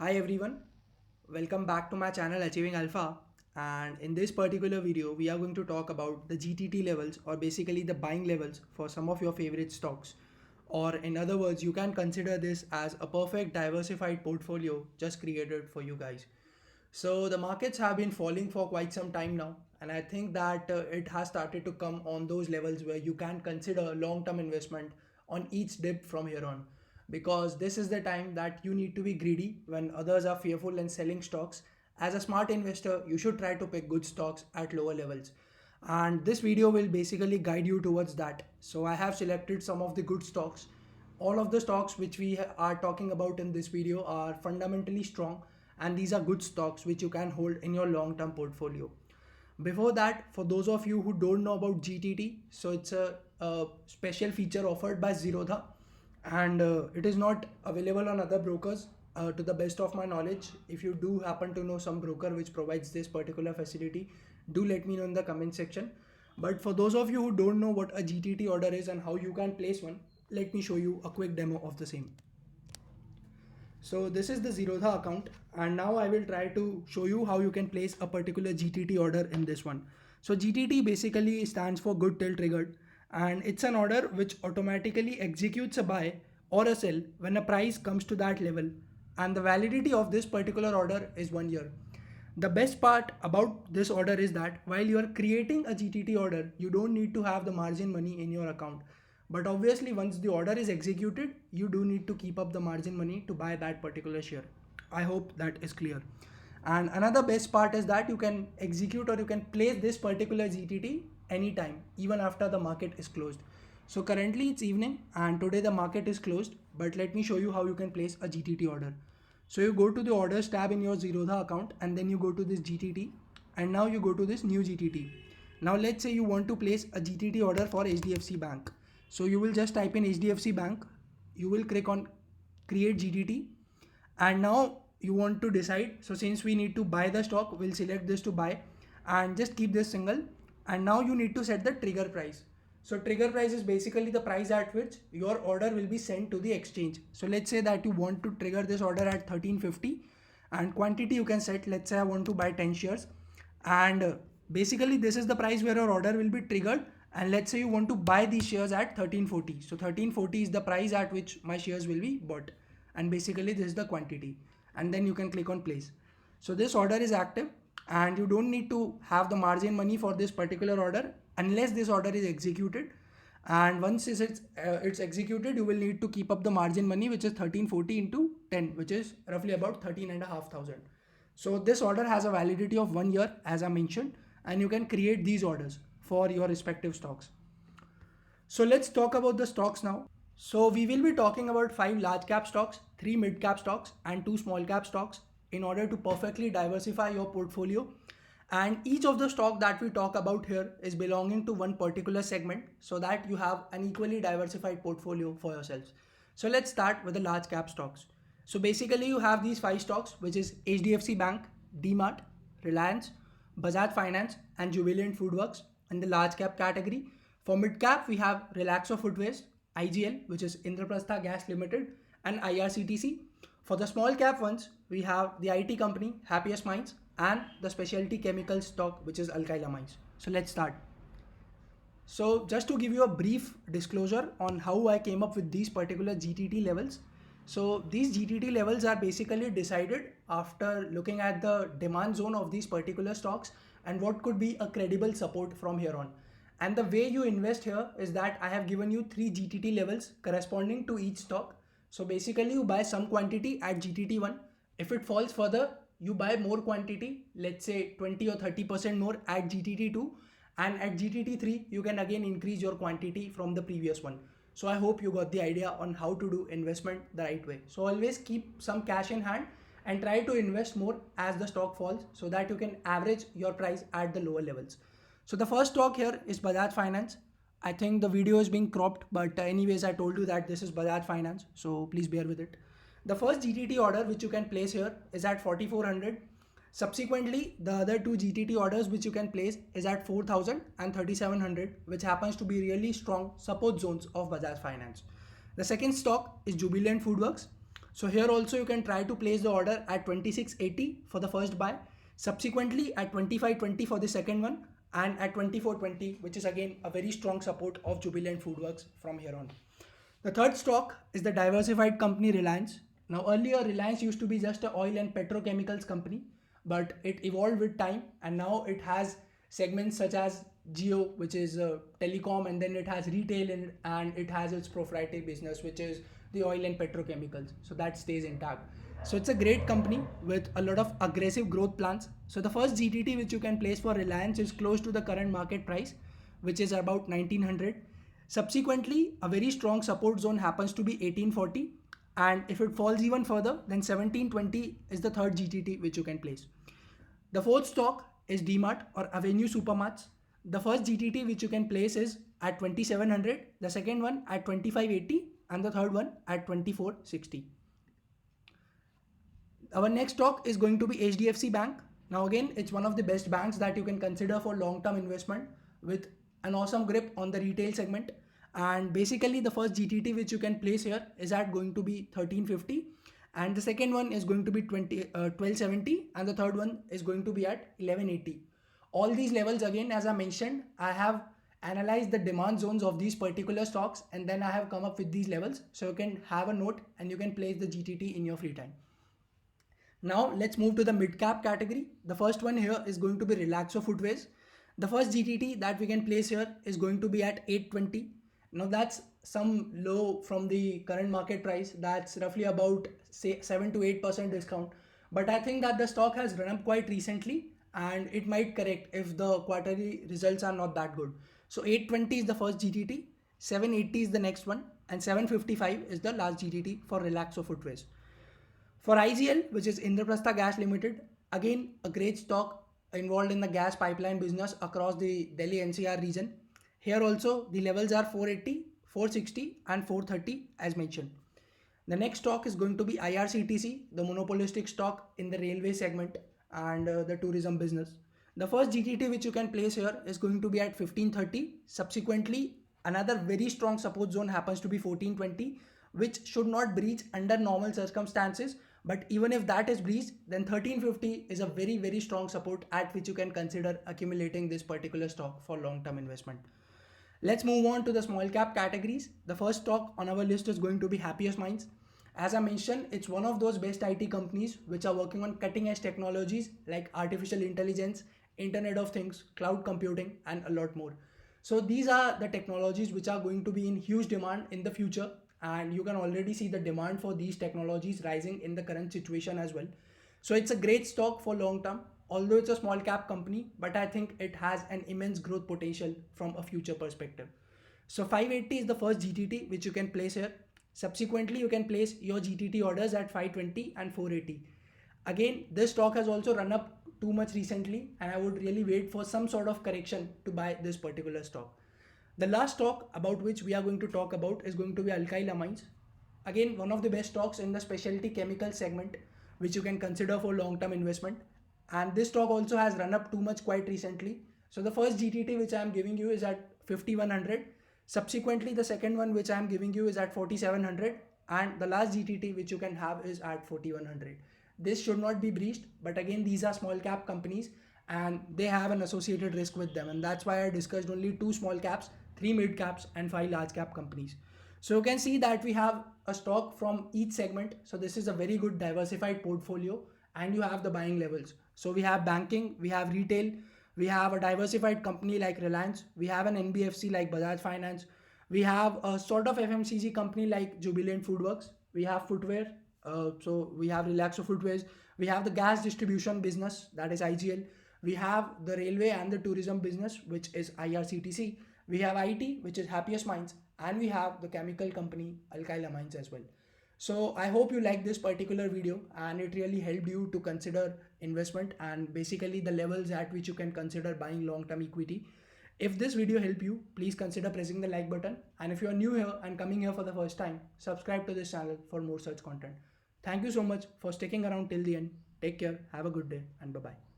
Hi everyone, welcome back to my channel Achieving Alpha, and in this particular video we are going to talk about the GTT levels, or basically the buying levels for some of your favorite stocks, or in other words you can consider this as a perfect diversified portfolio just created for you guys. So the markets have been falling for quite some time now, and I think that it has started to come on those levels where you can consider long-term investment on each dip from here on. Because this is the time that you need to be greedy when others are fearful and selling stocks. As a smart investor, you should try to pick good stocks at lower levels. And this video will basically guide you towards that. So I have selected some of the good stocks. All of the stocks which we are talking about in this video are fundamentally strong, and these are good stocks which you can hold in your long term portfolio. Before that, for those of you who don't know about GTT, so it's a special feature offered by Zerodha, and it is not available on other brokers to the best of my knowledge. If you do happen to know some broker which provides this particular facility, do let me know in the comment section. But for those of you who don't know what a GTT order is and how you can place one, let me show you a quick demo of the same. So this is the Zerodha account, and now I will try to show you how you can place a particular GTT order in this one. So GTT basically stands for good till triggered, and it's an order which automatically executes a buy or a sell when a price comes to that level, and the validity of this particular order is 1 year. The best part about this order is that while you are creating a GTT order, you don't need to have the margin money in your account. But obviously, once the order is executed, you do need to keep up the margin money to buy that particular share. I hope that is clear. And another best part is that you can execute or you can place this particular GTT anytime, even after the market is closed. So currently it's evening and today the market is closed, but let me show you how you can place a GTT order. So you go to the orders tab in your Zerodha account, and then you go to this GTT, and now you go to this new GTT. Now let's say you want to place a GTT order for HDFC Bank. So you will just type in HDFC Bank, you will click on create GTT, and now you want to decide. So since we need to buy the stock, we'll select this to buy and just keep this single. And now you need to set the trigger price. So trigger price is basically the price at which your order will be sent to the exchange. So let's say that you want to trigger this order at 1350, and quantity you can set. Let's say I want to buy 10 shares, and basically this is the price where your order will be triggered. And let's say you want to buy these shares at 1340. So 1340 is the price at which my shares will be bought, and basically this is the quantity, and then you can click on place. So this order is active, and you don't need to have the margin money for this particular order unless this order is executed. And once it's executed, you will need to keep up the margin money, which is 1340 into 10, which is roughly about 13,500. So this order has a validity of 1 year, as I mentioned, and you can create these orders for your respective stocks. So let's talk about the stocks now. So we will be talking about 5 large cap stocks, 3 mid cap stocks, and 2 small cap stocks in order to perfectly diversify your portfolio. And each of the stock that we talk about here is belonging to one particular segment, so that you have an equally diversified portfolio for yourselves. So let's start with the large cap stocks. So basically you have these 5 stocks, which is HDFC Bank, DMart, Reliance, Bajaj Finance, and Jubilant Foodworks in the large cap category. For mid cap, we have Relaxo Footwears, IGL, which is Indraprastha Gas Limited, and IRCTC. For the small cap ones, we have the IT company, Happiest Minds, and the specialty chemical stock, which is Alkyla Mines. So let's start. So just to give you a brief disclosure on how I came up with these particular GTT levels. So these GTT levels are basically decided after looking at the demand zone of these particular stocks and what could be a credible support from here on. And the way you invest here is that I have given you 3 GTT levels corresponding to each stock. So basically you buy some quantity at GTT1. If it falls further, you buy more quantity, let's say 20 or 30% more at GTT2, and at GTT3 you can again increase your quantity from the previous one. So I hope you got the idea on how to do investment the right way. So always keep some cash in hand and try to invest more as the stock falls, so that you can average your price at the lower levels. So the first stock here is Bajaj Finance. I think the video is being cropped, but anyways, I told you that this is Bajaj Finance, so please bear with it. The first GTT order which you can place here is at 4400. Subsequently, the other 2 GTT orders which you can place is at 4000 and 3700, which happens to be really strong support zones of Bajaj Finance. The second stock is Jubilant Foodworks. So here also you can try to place the order at 26.80 for the first buy, subsequently at 25.20 for the second one, and at 24.20, which is again a very strong support of Jubilant FoodWorks from here on. The third stock is the diversified company Reliance. Now earlier Reliance used to be just an oil and petrochemicals company, but it evolved with time and now it has segments such as Geo, which is telecom, and then it has retail and it has its proprietary business, which is the oil and petrochemicals. So that stays intact. So it's a great company with a lot of aggressive growth plans. So the first GTT which you can place for Reliance is close to the current market price, which is about 1900. Subsequently, a very strong support zone happens to be 1840, and if it falls even further, then 1720 is the third GTT which you can place. The fourth stock is DMart or Avenue Supermarts. The first GTT which you can place is at 2700, the second one at 2580, and the third one at 2460. Our next stock is going to be HDFC Bank. Now again, it's one of the best banks that you can consider for long-term investment with an awesome grip on the retail segment. And basically the first GTT which you can place here is at going to be 1350, and the second one is going to be 1270, and the third one is going to be at 1180. All these levels, again, as I mentioned, I have analyzed the demand zones of these particular stocks and then I have come up with these levels, so you can have a note and you can place the GTT in your free time. Now let's move to the mid cap category. The first one here is going to be Relaxo Footwears. The first GTT that we can place here is going to be at 820. Now that's some low from the current market price. That's roughly about say 7 to 8% discount. But I think that the stock has run up quite recently and it might correct if the quarterly results are not that good. So 820 is the first GTT, 780 is the next one, and 755 is the last GTT for Relaxo Footwears. For IGL, which is Indraprastha Gas Limited, again a great stock involved in the gas pipeline business across the Delhi NCR region. Here also the levels are 480, 460 and 430 as mentioned. The next stock is going to be IRCTC, the monopolistic stock in the railway segment and the tourism business. The first GTT which you can place here is going to be at 1530. Subsequently, another very strong support zone happens to be 1420, which should not breach under normal circumstances. But even if that is breached, then 1350 is a very strong support at which you can consider accumulating this particular stock for long-term investment. Let's move on to the small cap categories. The first stock on our list is going to be Happiest Minds. As I mentioned, it's one of those best IT companies which are working on cutting edge technologies like artificial intelligence, Internet of Things, cloud computing, and a lot more. So these are the technologies which are going to be in huge demand in the future, and you can already see the demand for these technologies rising in the current situation as well. So it's a great stock for long term, although it's a small cap company, but I think it has an immense growth potential from a future perspective. So 580 is the first GTT which you can place here. Subsequently, you can place your GTT orders at 520 and 480. Again, this stock has also run up too much recently and I would really wait for some sort of correction to buy this particular stock. The last stock about which we are going to talk about is going to be Alkyl Amines. Again, one of the best stocks in the specialty chemical segment which you can consider for long-term investment. And this stock also has run up too much quite recently. So the first GTT which I am giving you is at 5100. Subsequently, the second one which I am giving you is at 4700, and the last GTT which you can have is at 4100. This should not be breached, but again, these are small cap companies and they have an associated risk with them, and that's why I discussed only 2 small caps, 3 mid caps and 5 large cap companies. So you can see that we have a stock from each segment. So this is a very good diversified portfolio and you have the buying levels. So we have banking, we have retail, we have a diversified company like Reliance, we have an NBFC like Bajaj Finance, we have a sort of FMCG company like Jubilant FoodWorks, we have footwear, so we have Relaxo Footwears, we have the gas distribution business, that is IGL, we have the railway and the tourism business, which is IRCTC, we have IT, which is Happiest Minds, and we have the chemical company Alkyl Amines as well. So I hope you like this particular video and it really helped you to consider investment and basically the levels at which you can consider buying long-term equity. If this video helped you, please consider pressing the like button, and if you are new here and coming here for the first time, subscribe to this channel for more such content. Thank you so much for sticking around till the end. Take care, have a good day, and bye-bye.